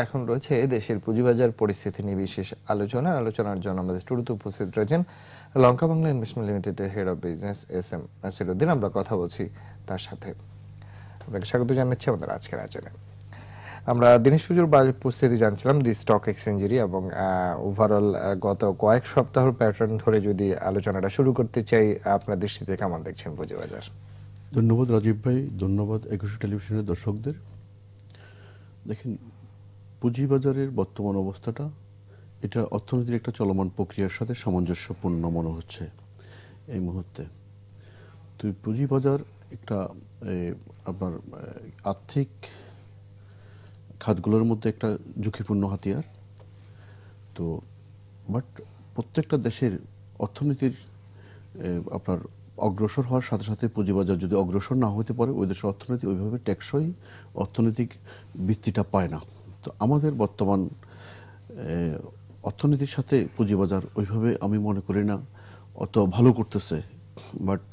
এখন রয়েছে দেশের পুঁজিবাজার পরিস্থিতি নিয়ে বিশেষ আলোচনার জন্য আমাদের স্টুডিওতে উপস্থিত রয়েছেন লঙ্কা বাংলা ইনভেস্টমেন্ট লিমিটেডের head of business SM Nasiruddin. আমরা কথা বলছি তার সাথে। আপনাকে স্বাগত জানাচ্ছি আমাদের আজকের আয়োজনে। আমরা দিনেশ পুজোর বাজার পরিস্থিতি জানছিলাম দি স্টক এক্সচেঞ্জেরই, এবং ওভারঅল গত কয়েক সপ্তাহের প্যাটার্ন ধরে যদি আলোচনাটা শুরু করতে চাই, আপনার দৃষ্টিতে কেমন দেখছেন পুঁজিবাজার? ধন্যবাদ রাজীব ভাই, ধন্যবাদ একুশে টেলিভিশনের দর্শকদের। দেখেন, পুঁজিবাজারের বর্তমান অবস্থাটা এটা অর্থনীতির একটা চলমান প্রক্রিয়ার সাথে সামঞ্জস্যপূর্ণ মনে হচ্ছে এই মুহূর্তে। তো পুঁজিবাজার একটা আপনার আর্থিক খাতগুলোর মধ্যে একটা ঝুঁকিপূর্ণ হাতিয়ার। তো বাট প্রত্যেকটা দেশের অর্থনীতির আপনার অগ্রসর হওয়ার সাথে সাথে পুঁজিবাজার যদি অগ্রসর না হতে পারে, ওই দেশের অর্থনীতি ওইভাবে টেকসই অর্থনৈতিক ভিত্তিটা পায় না। তো আমাদের বর্তমান অর্থনীতির সাথে পুঁজিবাজার ওইভাবে আমি মনে করি না অত ভালো করতেছে। বাট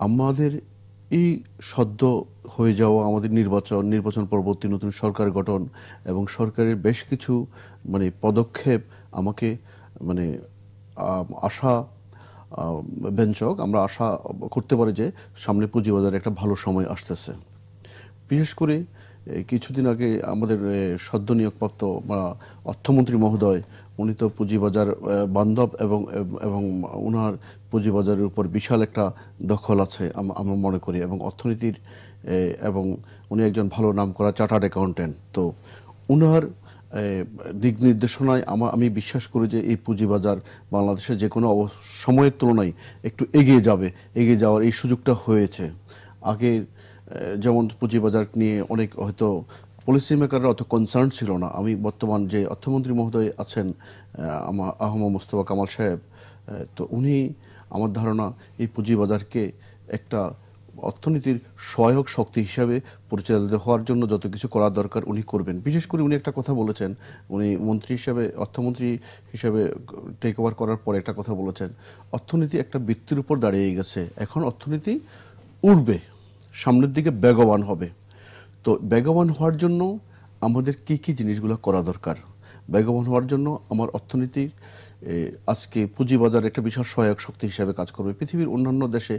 আমাদের এই সদ্য হয়ে যাওয়া আমাদের নির্বাচন পরবর্তী নতুন সরকার গঠন এবং সরকারের বেশ কিছু পদক্ষেপ আমাকে আশা ব্যঞ্জক। আমরা আশা করতে পারি যে সামনে পুঁজিবাজারে একটা ভালো সময় আসতেছে। বিশেষ করে কিছুদিন আগে আমাদের সদ্য নিয়োগপ্রাপ্ত অর্থমন্ত্রী মহোদয়, উনি তো পুঁজিবাজার বান্ধব এবং ওনার পুঁজিবাজারের উপর বিশাল একটা দখল আছে আমরা মনে করি, এবং অর্থনীতির এবং উনি একজন ভালো নাম করা চার্টার্ড অ্যাকাউন্টেন্ট। তো ওনার দিক নির্দেশনায় আমি বিশ্বাস করি যে এই পুঁজিবাজার বাংলাদেশে যে কোনো সময়ের তুলনায় একটু এগিয়ে যাওয়ার এই সুযোগটা হয়েছে। আগে যেমন পুঁজিবাজার নিয়ে অনেক হয়তো পলিসি মেকাররা অত কনসার্ন ছিল না। আমি বর্তমান যে অর্থমন্ত্রী মহোদয় আছেন আহমদ মোস্তফা কামাল সাহেব, তো উনি আমার ধারণা এই পুঁজিবাজারকে একটা অর্থনীতির সহায়ক শক্তি হিসাবে পরিচালিত হওয়ার জন্য যত কিছু করা দরকার উনি করবেন। বিশেষ করে উনি একটা কথা বলেছেন, উনি অর্থমন্ত্রী হিসেবে টেক ওভার করার পরে একটা কথা বলেছেন, অর্থনীতি একটা ভিত্তির উপর দাঁড়িয়ে গেছে, এখন অর্থনীতি উঠবে, সামনের দিকে বেগবান হবে। তো বেগবান হওয়ার জন্য আমাদের কি জিনিসগুলো করা দরকার? বেগবান হওয়ার জন্য আমার অর্থনীতির আজকে পুঁজিবাজার একটা বিশাল সহায়ক শক্তি হিসাবে কাজ করবে। পৃথিবীর অন্যান্য দেশে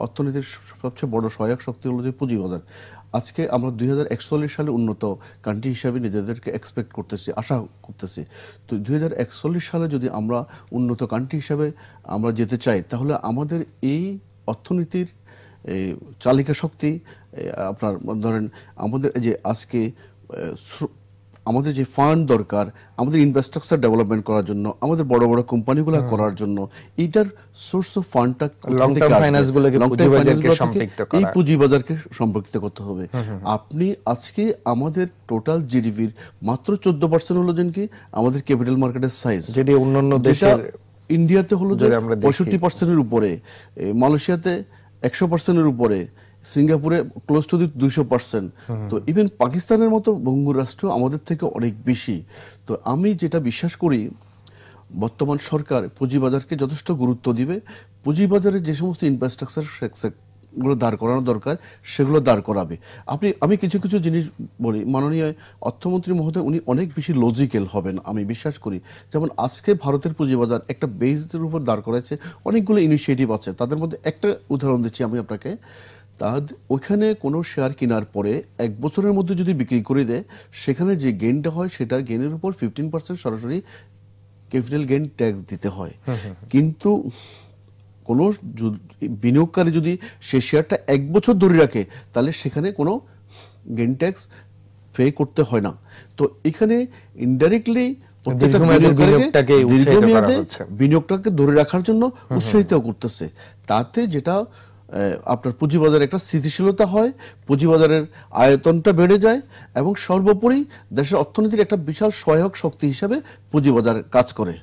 অর্থনীতির সবচেয়ে বড় সহায়ক শক্তি হলো যে পুঁজিবাজার। আজকে আমরা 2041 সালে উন্নত কান্ট্রি হিসাবে নিজেদেরকে এক্সপেক্ট করতেছি, আশা করতেছি। তো 2041 সালে যদি আমরা উন্নত কান্ট্রি হিসাবে আমরা যেতে চাই, তাহলে আমাদের এই অর্থনীতির চালিকা শক্তি আপনার ধরেন আমাদের যে আজকে আমাদের যে ফান্ড দরকার আমাদের ইনফ্রাস্ট্রাকচার ডেভেলপমেন্ট করার জন্য, আমাদের বড় বড় কোম্পানিগুলো করার জন্য, এইটার সোর্স অফ ফান্ডটা এই পুঁজিবাজারকে সম্পর্কিত করতে হবে। আপনি আজকে আমাদের টোটাল জিডিপির মাত্র 14% হলো যেন কি আমাদের ক্যাপিটাল মার্কেটের সাইজ, যেটি অন্যান্য দেশের ইন্ডিয়াতে হলো যে 65%-এর উপরে, মালয়েশিয়াতে 100%-এর উপরে, সিঙ্গাপুরে ক্লোজ টু 200%। তো ইভেন পাকিস্তানের মতো ভঙ্গুর রাষ্ট্র আমাদের থেকে অনেক বেশি। তো আমি যেটা বিশ্বাস করি, বর্তমান সরকার পুঁজিবাজারকে যথেষ্ট গুরুত্ব দিবে। পুঁজিবাজারে যে সমস্ত ইনফ্রাস্ট্রাকচার গুলো দাঁড় করানো দরকার সেগুলো দাঁড় করাবে। আমি কিছু জিনিস বলি, মাননীয় অর্থমন্ত্রী মহোদয় উনি অনেক বেশি লজিক্যাল হবেন আমি বিশ্বাস করি। যেমন আজকে ভারতের পুঁজিবাজার একটা বেসের উপর দাঁড় করাইছে, অনেকগুলো ইনিশিয়েটিভ আছে। তাদের মধ্যে একটা উদাহরণ দিচ্ছি আমি আপনাকে। ওইখানে কোনো শেয়ার কেনার পরে 1 বছরের মধ্যে যদি বিক্রি করে দেয়, সেখানে যে গেইনটা হয় সেটার গেইনের উপর 15% সরাসরি ক্যাপিটাল গেইন ট্যাক্স দিতে হয়। কিন্তু কোনো বিনিয়োগকারী যদি সে শেয়ারটা 1 বছর ধরে রাখে, তাহলে সেখানে কোনো গেইন ট্যাক্স পে করতে হয় না। তো এখানে ইনডাইরেক্টলি দীর্ঘমেয়াদে বিনিয়োগটাকে ধরে রাখার জন্য উৎসাহিত করতেছে। তাতে যেটা আপনার পুঁজিবাজারে একটা স্থিতিশীলতা হয়, পুঁজিবাজারের আয়তনটা বেড়ে যায়, এবং সর্বোপরি দেশের অর্থনীতির একটা বিশাল সহায়ক শক্তি হিসাবে পুঁজিবাজার কাজ করে।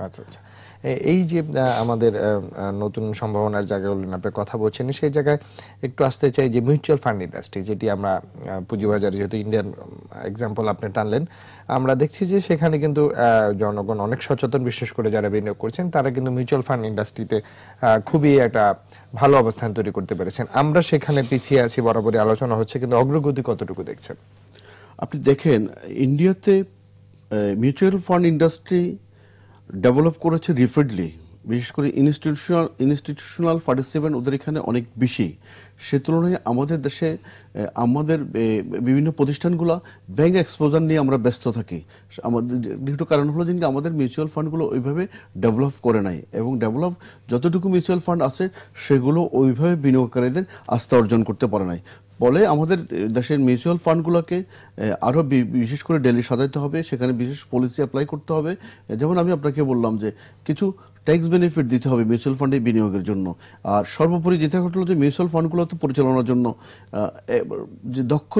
আচ্ছা আচ্ছা, এই যে আমাদের নতুন সম্ভাবনার জায়গাগুলো আপনি কথা বলছেন, সেই জায়গায় একটু আসতে চাই যে মিউচুয়াল ফান্ড ইন্ডাস্ট্রি, যেটি আমরা পুঁজিবাজার যেহেতু ইন্ডিয়ান এক্সাম্পল আপনি টানলেন, আমরা দেখছি যে সেখানে কিন্তু জনগণ অনেক সচেতন, বিশেষ করে যারা বিনিয়োগ করছেন তারা কিন্তু মিউচুয়াল ফান্ড ইন্ডাস্ট্রিতে খুবই একটা ভালো অবস্থান তৈরি করতে পেরেছেন। আমরা সেখানে পিছিয়ে আছি, বরাবরই আলোচনা হচ্ছে, কিন্তু অগ্রগতি কতটুকু দেখছেন? আপনি দেখেন ইন্ডিয়াতে মিউচুয়াল ফান্ড ইন্ডাস্ট্রি ডেভেলপ করেছে রিপিডলি, বিশেষ করে ইনস্টিটিউশনাল পার্টিসিপেন্ট ওদের এখানে অনেক বেশি। সে তুলনায় আমাদের দেশে আমাদের বিভিন্ন প্রতিষ্ঠানগুলো ব্যাংক এক্সপোজার নিয়ে আমরা ব্যস্ত থাকি। আমাদের দুটো কারণ হলো যে আমাদের মিউচুয়াল ফান্ডগুলো ওইভাবে ডেভেলপ করে নাই, এবং ডেভেলপ যতটুকু মিউচুয়াল ফান্ড আছে সেগুলো ওইভাবে বিনিয়োগকারীদের আস্থা অর্জন করতে পারে নাই। ফলে আমাদের দেশের মিউচুয়াল ফান্ডগুলোকে আরও বিশেষ করে ডেলি সাজাইতে হবে, সেখানে বিশেষ পলিসি অ্যাপ্লাই করতে হবে। যেমন আমি আপনাকে বললাম যে কিছু ট্যাক্স বেনিফিট দিতে হবে মিউচুয়াল ফান্ডে বিনিয়োগের জন্য। আর সর্বোপরি যেটা ঘটলো যে মিউচুয়াল ফান্ডগুলো তো পরিচালনার জন্য যে দক্ষ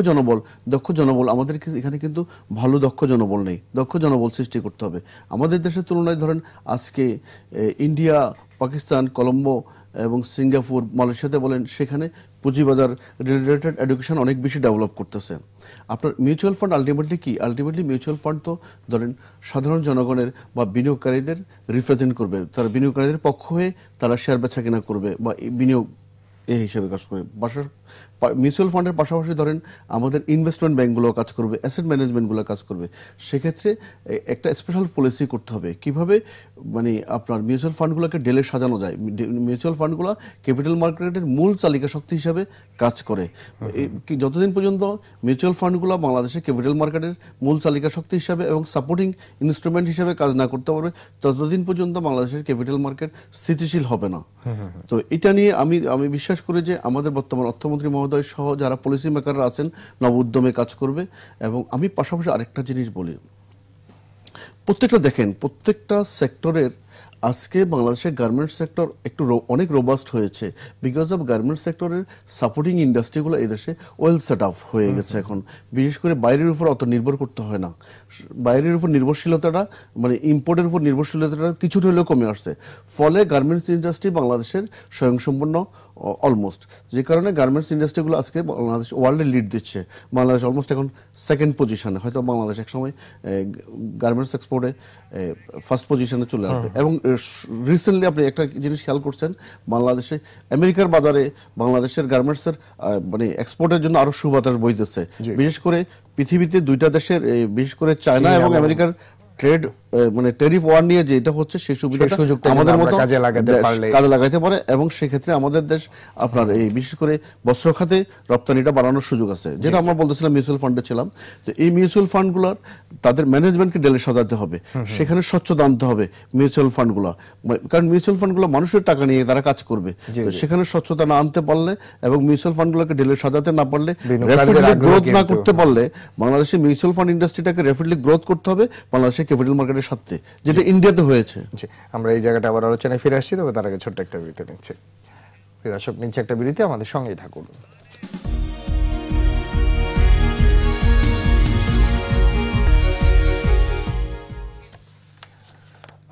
জনবল আমাদের এখানে কিন্তু ভালো দক্ষ জনবল নেই। দক্ষ জনবল সৃষ্টি করতে হবে। আমাদের দেশের তুলনায় ধরেন আজকে ইন্ডিয়া, পাকিস্তান, কলম্বো এবং সিঙ্গাপুর, মালয়েশিয়াতে বলেন, সেখানে পুঁজিবাজার রিলেটেড এডুকেশন অনেক বেশি ডেভেলপ করতেছে। আপনার মিউচুয়াল ফান্ড আলটিমেটলি কি? আলটিমেটলি মিউচুয়াল ফান্ড তো ধরেন সাধারণ জনগণের বা বিনিয়োগকারীদের রিপ্রেজেন্ট করবে, তারা বিনিয়োগকারীদের পক্ষ হয়ে তারা শেয়ার বেচা কেনা করবে বা বিনিয়োগ এই হিসেবে কাজ করবে। মিউচুয়াল ফান্ডের পাশাপাশি ধরেন আমাদের ইনভেস্টমেন্ট ব্যাংকগুলো কাজ করবে, অ্যাসেট ম্যানেজমেন্টগুলো কাজ করবে। সেক্ষেত্রে একটা স্পেশাল পলিসি করতে হবে কিভাবে মানে আপনার মিউচুয়াল ফান্ডগুলোকে ডেলে সাজানো যায়। মিউচুয়াল ফান্ডগুলো ক্যাপিটাল মার্কেটের মূল চালিকা শক্তি হিসাবে কাজ করে। যতদিন পর্যন্ত মিউচুয়াল ফান্ডগুলো বাংলাদেশে ক্যাপিটাল মার্কেটের মূল চালিকা শক্তি হিসাবে এবং সাপোর্টিং ইনস্ট্রুমেন্ট হিসাবে কাজ না করতে পারবে, ততদিন পর্যন্ত বাংলাদেশের ক্যাপিটাল মার্কেট স্থিতিশীল হবে না। তো এটা নিয়ে আমি বিশ্বাস করি যে আমাদের বর্তমান অর্থমন্ত্রী মহোদয় সহ যারা পলিসি মেকাররা আছেন নব উদ্যমে কাজ করবে। এবং আমি পাশাপাশি আরেকটা জিনিস বলি, প্রত্যেকটা সেক্টরের আজকে বাংলাদেশের গার্মেন্টস সেক্টর একটু অনেক রোবাস্ট হয়েছে বিকজ অফ গার্মেন্টস সেক্টরের সাপোর্টিং ইন্ডাস্ট্রিগুলো এই দেশে ওয়েল সেট আপ হয়ে গেছে। এখন বিশেষ করে বাইরের উপর অত নির্ভর করতে হয় না। বাইরের উপর নির্ভরশীলতাটা মানে ইম্পোর্টের উপর নির্ভরশীলতাটা কিছুটা হলেও কমে আসছে। ফলে গার্মেন্টস ইন্ডাস্ট্রি বাংলাদেশের স্বয়ংসম্পূর্ণ অলমোস্ট, যে কারণে গার্মেন্টস ইন্ডাস্ট্রিগুলো আজকে বাংলাদেশ ওয়ার্ল্ডে লিড দিচ্ছে। বাংলাদেশ অলমোস্ট এখন সেকেন্ড পজিশনে, হয়তো বাংলাদেশ একসময় গার্মেন্টস এক্সপোর্টে ফার্স্ট পজিশনে চলে আসবে। এবং রিসেন্টলি আপনি একটা জিনিস খেয়াল করছেন, বাংলাদেশে আমেরিকার বাজারে বাংলাদেশের গার্মেন্টসের মানে এক্সপোর্টের জন্য আরো সুবাতাস বইতেছে। বিশেষ করে পৃথিবীতে দুইটা দেশের, বিশেষ করে চায়না এবং আমেরিকার ট্রেড মানে ট্যারিফ ওয়ার নিয়ে যেটা হচ্ছে সেই সুবিধাটা আমাদের মতো কাজে লাগাইতে পারে। এবং সেক্ষেত্রে আমাদের দেশ আপনার এই বিশেষ করে বস্ত্র খাতে রপ্তানিটা বাড়ানোর সুযোগ আছে, যেটা আমরা বলতেছিলাম মিউচুয়াল ফান্ডে ছিলাম। তো এই মিউচুয়াল ফান্ডগুলোর তাদের ম্যানেজমেন্টকে ডেলে সাজাতে হবে, সেখানে স্বচ্ছতা আনতে হবে মিউচুয়াল ফান্ডগুলো, কারণ মিউচুয়াল ফান্ডগুলো মানুষের টাকা নিয়ে তারা কাজ করবে। সেখানে স্বচ্ছতা না আনতে পারলে এবং মিউচুয়াল ফান্ডগুলোকে ডেলে সাজাতে না পারলে, র্যাপিডলি গ্রোথ না করতে পারলে, বাংলাদেশের মিউচুয়াল ফান্ড ইন্ডাস্ট্রিটাকে র্যাপিডলি গ্রোথ করতে হবে বাংলাদেশের ক্যাপিটাল মার্কেটের সাথে, যেটা ইন্ডিয়াতে হয়েছে। আমরা এই জায়গাটা আবার আলোচনায় ফিরে আসছি, তবে তার আগে ছোট্ট একটা বিরতি নিচ্ছে। দর্শক, নিচ্ছে একটা বিরতি, আমাদের সঙ্গেই থাকুন।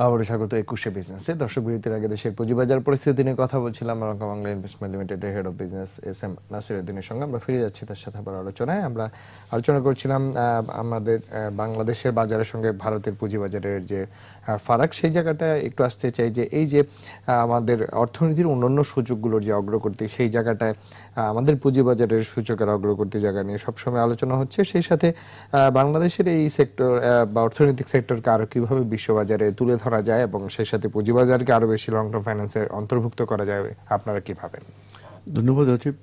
আবারও স্বাগত 21শে বিজনেসে। দর্শক, বিরতির আগে দেশের পুঁজিবাজার পরিস্থিতি নিয়ে কথা বলছিলাম লঙ্কা বাংলা ইনভেস্টমেন্ট লিমিটেডের হেড অফ বিজনেস এস.এম. নাসিরউদ্দিনের সঙ্গে। আমরা ফিরে যাচ্ছি তার সাথে আবার আলোচনায়। আমরা আলোচনা করছিলাম আমাদের বাংলাদেশের বাজারের সঙ্গে ভারতের পুঁজিবাজারের যে ফারাক, সেই জায়গাটা একটু আসতে চাই যে এই যে আমাদের অর্থনীতির অন্যান্য সূচকগুলোর যে অগ্রগতি, সেই জায়গাটায় আমাদের পুঁজিবাজারের সূচকের অগ্রগতি জায়গা নিয়ে সবসময় আলোচনা হচ্ছে। সেই সাথে বাংলাদেশের এই সেক্টর বা অর্থনৈতিক সেক্টরকে আরো কিভাবে বিশ্ববাজারে তুলে ধরা যায় এবং সেই সাথে পুঁজিবাজারকে আরো বেশি লং টার্ম ফাইন্যান্সে অন্তর্ভুক্ত করা যাবে, আপনারা কি ভাবেন? ধন্যবাদ রাজীব।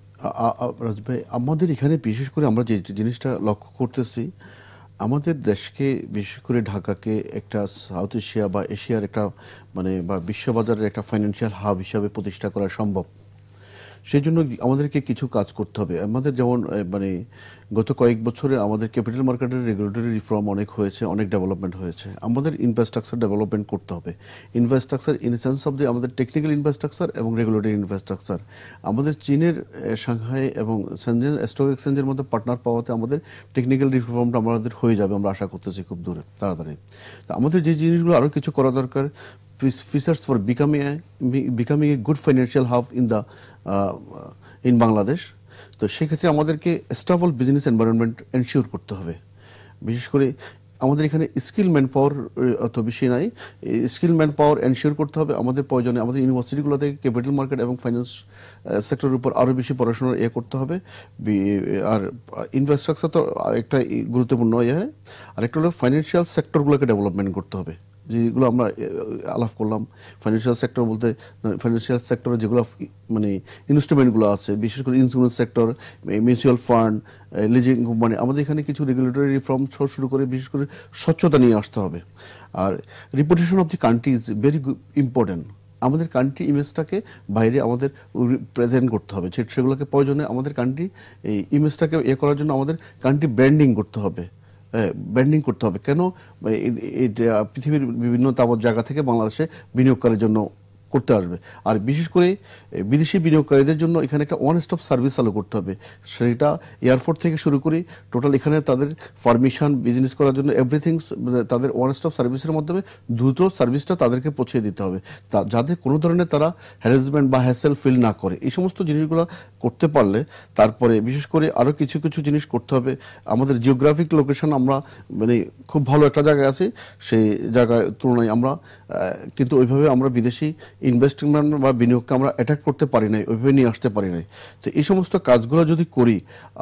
ভাই, আমাদের এখানে বিশেষ করে আমরা যে জিনিসটা লক্ষ্য করতেছি, আমাদের দেশকে বিশেষ করে ঢাকাকে একটা সাউথ এশিয়া বা এশিয়ার একটা মানে বা বিশ্ববাজারের একটা ফাইন্যান্সিয়াল হাব হিসাবে প্রতিষ্ঠা করা সম্ভব। সেই জন্য আমাদেরকে কিছু কাজ করতে হবে। আমাদের যেমন মানে গত কয়েক বছরে আমাদের ক্যাপিটাল মার্কেটের রেগুলেটরি রিফর্ম অনেক হয়েছে, অনেক ডেভেলপমেন্ট হয়েছে। আমাদের ইনফ্রাস্ট্রাকচার ডেভেলপমেন্ট করতে হবে। ইনফ্রাস্ট্রাকচার ইন সেন্স অফ যে আমাদের টেকনিক্যাল ইনফ্রাস্ট্রাকচার এবং রেগুলেটরি ইনফ্রাস্ট্রাকচার। আমাদের চীনের সাংহাই এবং সেনজেন স্টক এক্সচেঞ্জের মধ্যে পার্টনার পাওয়াতে আমাদের টেকনিক্যাল রিফর্মটা আমাদের হয়ে যাবে, আমরা আশা করতেছি খুব দূরে তাড়াতাড়ি। তো আমাদের যে জিনিসগুলো আরও কিছু করা দরকার, features for becoming a good financial hub in Bangladesh. তো সেক্ষেত্রে আমাদেরকে স্টেবল বিজনেস এনভায়রনমেন্ট এনশিওর করতে হবে। বিশেষ করে আমাদের এখানে স্কিল ম্যান পাওয়ার অত বেশি নাই। স্কিল ম্যান পাওয়ার এনশিওর করতে হবে আমাদের প্রয়োজনে। আমাদের ইউনিভার্সিটিগুলো থেকে ক্যাপিটাল মার্কেট এবং ফাইন্যান্স সেক্টরের উপর আরও বেশি পড়াশোনা করতে হবে। আর ইনফ্রাস্ট্রাকচার তো একটা গুরুত্বপূর্ণ আর একটা হলো ফাইন্যান্সিয়াল সেক্টরগুলোকে ডেভেলপমেন্ট করতে হবে, যেগুলো আমরা আলাপ করলাম। ফাইন্যান্সিয়াল সেক্টর বলতে ফাইন্যান্সিয়াল সেক্টরে যেগুলো মানে ইনস্ট্রুমেন্টগুলো আছে, বিশেষ করে insurance sector, mutual fund, leasing company, আমাদের এখানে কিছু রেগুলেটরি রিফর্ম শুরু করে বিশেষ করে স্বচ্ছতা নিয়ে আসতে হবে। আর reputation of the country is very important. আমাদের কান্ট্রি ইমেজটাকে বাইরে আমাদের প্রেজেন্ট করতে হবে, সেগুলোকে প্রয়োজনে আমাদের কান্ট্রি এই ইমেজটাকে করার জন্য আমাদের কান্ট্রি ব্র্যান্ডিং করতে হবে। কেন পৃথিবীর বিভিন্ন তাবৎ জায়গা থেকে বাংলাদেশে বিনিয়োগ করার জন্য করতে আসবে। আর বিশেষ করে বিদেশি বিনিয়োগকারীদের জন্য এখানে একটা ওয়ান স্টপ সার্ভিস চালু করতে হবে। সেটা এয়ারপোর্ট থেকে শুরু করে টোটাল এখানে তাদের পারমিশন, বিজনেস করার জন্য এভরিথিংস তাদের ওয়ান স্টপ সার্ভিসের মাধ্যমে দ্রুত সার্ভিসটা তাদেরকে পৌঁছে দিতে হবে, যাতে কোনো ধরনের তারা হ্যারাসমেন্ট বা হ্যাসেল ফিল না করে। এই সমস্ত জিনিসগুলো করতে পারলে তারপরে বিশেষ করে আরও কিছু কিছু জিনিস করতে হবে। আমাদের জিওগ্রাফিক লোকেশন আমরা মানে খুব ভালো একটা জায়গায় আছি, সেই জায়গায় তুলনায় আমরা কিন্তু ওইভাবে আমরা বিদেশি ইনভেস্টমেন্ট বা বিনিয়োগকে আমরা অ্যাটাক করতে পারি নাই, ওইভাবে নিয়ে আসতে পারি নাই। তো এই সমস্ত কাজগুলো যদি করি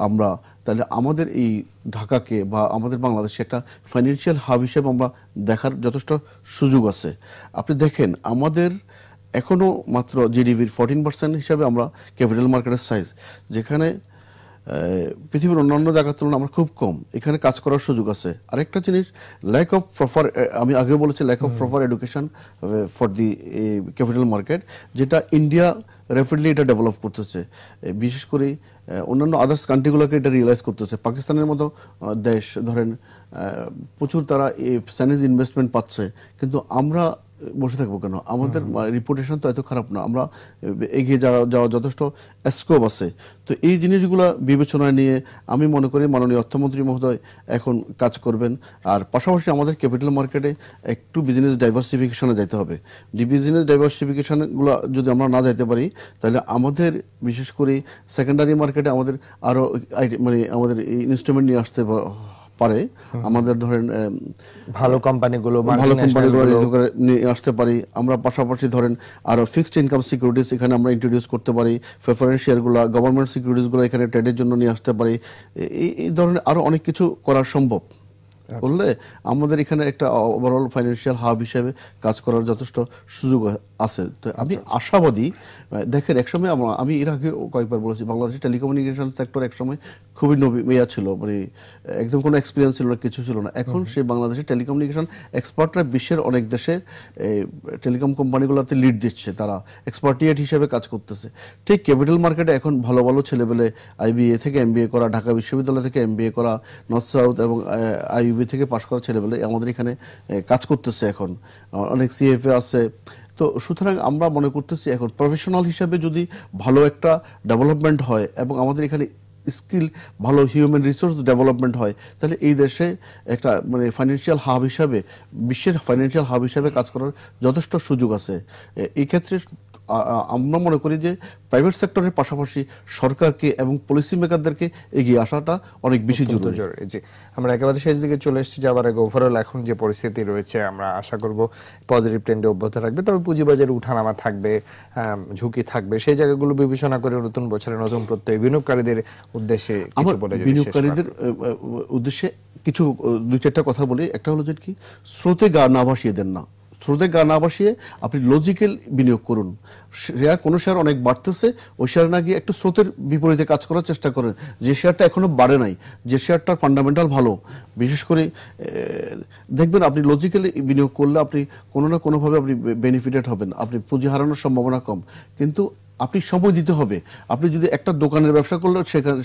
আমরা, তাহলে আমাদের এই ঢাকাকে বা আমাদের বাংলাদেশে একটা ফাইন্যান্সিয়াল হাব হিসেবে আমরা দেখার যথেষ্ট সুযোগ আছে। আপনি দেখেন আমাদের এখনও মাত্র জিডিপির 14% হিসাবে আমরা ক্যাপিটাল মার্কেটের সাইজ, যেখানে পৃথিবীর অন্যান্য জায়গার তুলনায় আমরা খুব কম। এখানে কাজ করার সুযোগ আছে। আরেকটা জিনিস, ল্যাক অফ প্রপার, আমি আগেও বলেছি, lack of proper education for the capital market, যেটা ইন্ডিয়া র্যাপিডলি এটা ডেভেলপ করতেছে। বিশেষ করে অন্যান্য আদার্স কান্ট্রিগুলোকে এটা রিয়েলাইজ করতেছে। পাকিস্তানের মতো দেশ ধরেন প্রচুর তারা চাইনিজ ইনভেস্টমেন্ট পাচ্ছে, কিন্তু আমরা বসে থাকবো কেন? আমাদের রিপুটেশন তো এত খারাপ না, আমরা এগিয়ে যাওয়া যথেষ্ট স্কোপ আছে। তো এই জিনিসগুলো বিবেচনায় নিয়ে আমি মনে করি মাননীয় অর্থমন্ত্রী মহোদয় এখন কাজ করবেন। আর পাশাপাশি আমাদের ক্যাপিটাল মার্কেটে একটু বিজনেস ডাইভার্সিফিকেশনে যেতে হবে। বিজনেস ডাইভার্সিফিকেশনগুলো যদি আমরা না যেতে পারি, তাহলে আমাদের বিশেষ করে সেকেন্ডারি মার্কেটে আমাদের আরও মানে আমাদের ইনস্ট্রুমেন্ট নিয়ে আসতে পারে। আমাদের ধরেন ভালো কোম্পানিগুলো নিয়ে আসতে পারি আমরা। পাশাপাশি ধরেন আরো ফিক্সড ইনকাম সিকিউরিটিজ এখানে আমরা ইন্ট্রোডিউস করতে পারি। প্রেফারেন্স শেয়ারগুলো, গভর্নমেন্ট সিকিউরিটিজগুলো এখানে ট্রেডের জন্য নিয়ে আসতে পারি। এই ধরনের আরো অনেক কিছু করা সম্ভব করলে আমাদের এখানে একটা ওভারঅল ফাইন্যান্সিয়াল হাব হিসেবে কাজ করার যথেষ্ট সুযোগ আছে। তো আমি আশাবাদী। দেখেন একসময় আমি এর আগে কয়েকবার বলেছি, বাংলাদেশের টেলিকমিউনিকেশন সেক্টর একসময় খুবই নবীয়া ছিল, মানে একদম কোনো এক্সপিরিয়েন্স ছিল না, কিছু ছিল না। এখন সেই বাংলাদেশের টেলিকমিউনিকেশন এক্সপার্টরা বিশ্বের অনেক দেশে টেলিকম কোম্পানিগুলোতে লিড দিচ্ছে, তারা এক্সপার্টিয়েট হিসেবে কাজ করতেছে। ঠিক ক্যাপিটাল মার্কেটে এখন ভালো ভালো ছেলেবেলে আইবিএ থেকে এমবিএ করা, ঢাকা বিশ্ববিদ্যালয় থেকে এমবিএ করা, নর্থ সাউথ এবং আইইউবি থেকে পাশ করা ছেলেবেলে আমাদের এখানে কাজ করতেছে। এখন অনেক সিএফএ আছে। তো সুতরাং আমরা মনে করতেছি এখন প্রফেশনাল হিসাবে যদি ভালো একটা ডেভেলপমেন্ট হয় এবং আমাদের এখানে স্কিল ভালো হিউম্যান রিসোর্স ডেভেলপমেন্ট হয়, তাহলে এই দেশে একটা মানে ফাইন্যান্সিয়াল হাব হিসাবে, বিশ্বের ফাইন্যান্সিয়াল হাব হিসাবে কাজ করার যথেষ্ট সুযোগ আছে। এই ক্ষেত্রে আমরা মনে করি যে প্রাইভেট সেক্টরের পাশাপাশি সরকারকে এবং পলিসি মেকারদেরকে এগিয়ে আসাটা অনেক বেশি জরুরি। জি, আমরা একেবারে শেষ দিকে চলে এসেছি। যাবার আগে ওভারঅল এখন যে পরিস্থিতি রয়েছে আমরা আশা করব পজিটিভ ট্রেন্ডে অব্যাহত রাখবে, তবে পুঁজিবাজারে উঠানামা থাকবে, ঝুঁকি থাকবে। সেই জায়গাগুলো বিবেচনা করে নতুন বছরে নতুন প্রত্যয় বিনিয়োগকারীদের উদ্দেশ্যে কিছু বলে, বিনিয়োগকারীদের উদ্দেশ্যে কিছু দুই চারটা কথা বলি। একটা হলো যে কি, স্রোতে গা না ভাসিয়ে দেন না। স্রোতে গা না ভাসিয়ে আপনি লজিক্যাল বিনিয়োগ করুন। শেয়ার কোনো শেয়ার অনেক বাড়তেছে, ওই শেয়ার না গিয়ে একটু স্রোতের বিপরীতে কাজ করার চেষ্টা করেন। যে শেয়ারটা এখনো বাড়ে নাই, যে শেয়ারটার ফান্ডামেন্টাল ভালো, বিশেষ করে দেখবেন আপনি লজিক্যালি বিনিয়োগ করলে আপনি কোনো না কোনোভাবে আপনি বেনিফিটেড হবেন, আপনি পুঁজি হারানোর সম্ভাবনা কম। কিন্তু আপনি সময় দিতে হবে। আপনি যদি একটা দোকানের ব্যবসা করলে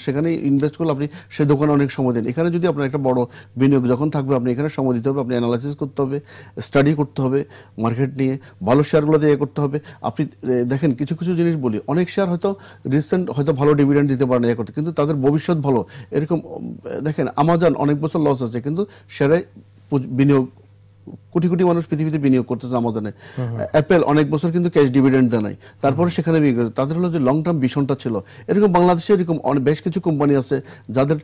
সেখানে ইনভেস্ট করলে আপনি সে দোকানে অনেক সময় দেন। এখানে যদি আপনার একটা বড় বিনিয়োগ যখন থাকবে, আপনি এখানে সময় দিতে হবে, আপনি অ্যানালাইসিস করতে হবে, স্টাডি করতে হবে মার্কেট নিয়ে, ভালো শেয়ারগুলো দিয়ে করতে হবে। আপনি দেখেন কিছু কিছু জিনিস বলি, অনেক শেয়ার হয়তো রিসেন্ট হয়তো ভালো ডিভিডেন্ড দিতে পারে না করতে, কিন্তু তাদের ভবিষ্যৎ ভালো। এরকম দেখেন আমাজন অনেক বছর লস আছে, কিন্তু শেয়ারে বিনিয়োগ কোটি কোটি মানুষ পৃথিবীতে বিনিয়োগ করতেছে আমাজনে। অ্যাপেল অনেক বছর কিন্তু ক্যাশ ডিভিডেন্ড দেয় নাই, তারপরে সেখানে বিনিয়োগ করে। তাদের হলো যে লং টার্ম ভিশনটা ছিল। এরকম বাংলাদেশে এরকম বেশ কিছু কোম্পানি আছে যাদের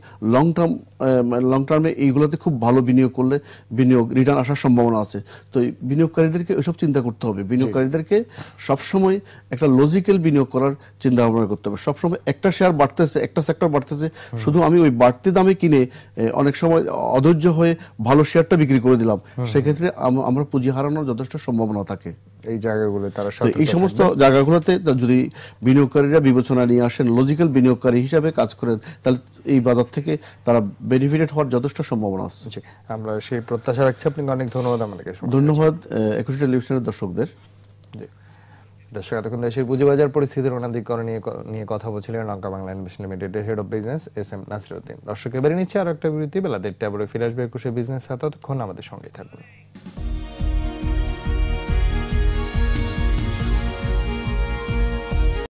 লং টার্মে এইগুলোতে খুব ভালো বিনিয়োগ করলে বিনিয়োগ রিটার্ন আসার সম্ভাবনা আছে। তো এই বিনিয়োগকারীদেরকে ওইসব চিন্তা করতে হবে। বিনিয়োগকারীদেরকে সবসময় একটা লজিক্যাল বিনিয়োগ করার চিন্তা ভাবনা করতে হবে। সবসময় একটা শেয়ার বাড়তেছে, একটা সেক্টর বাড়তেছে, শুধু আমি ওই বাড়তি দামে কিনে অনেক সময় অধৈর্য হয়ে ভালো শেয়ারটা বিক্রি করে দিলাম, সেক্ষেত্রে আমরা পুঁজি হারানোর যথেষ্ট সম্ভাবনা থাকে। এই জায়গাগুলো তারা এই সমস্ত জায়গাগুলোতে যদি বিনিয়োগকারীরা বিবেচনা নিয়ে আসেন, লজিক্যাল বিনিয়োগকারী হিসাবে কাজ করেন, তাহলে এই বাজার থেকে তারা বেনিফিটেড হওয়ার যথেষ্ট সম্ভাবনা আছে। আমরা সেই প্রত্যাশা রাখছি। আপনাকে অনেক ধন্যবাদ আমাদেরকে। ধন্যবাদ একুশে টেলিভিশনের দর্শকদের। দর্শক, এতক্ষণ দেশের পুঁজিবাজার পরিস্থিতির অনাধিকরণ নিয়ে কথা বলছিলেন লঙ্কা বাংলা ইনভেস্টমেন্ট লিমিটেডের head of business SM Nasiruddin. দর্শক, এবারে নিচ্ছে আর একটা বিরতি। বেলা 1:30 আবার ফিরে আসবে 21 বিজনেস। ততক্ষণ আমাদের সঙ্গেই থাকুন।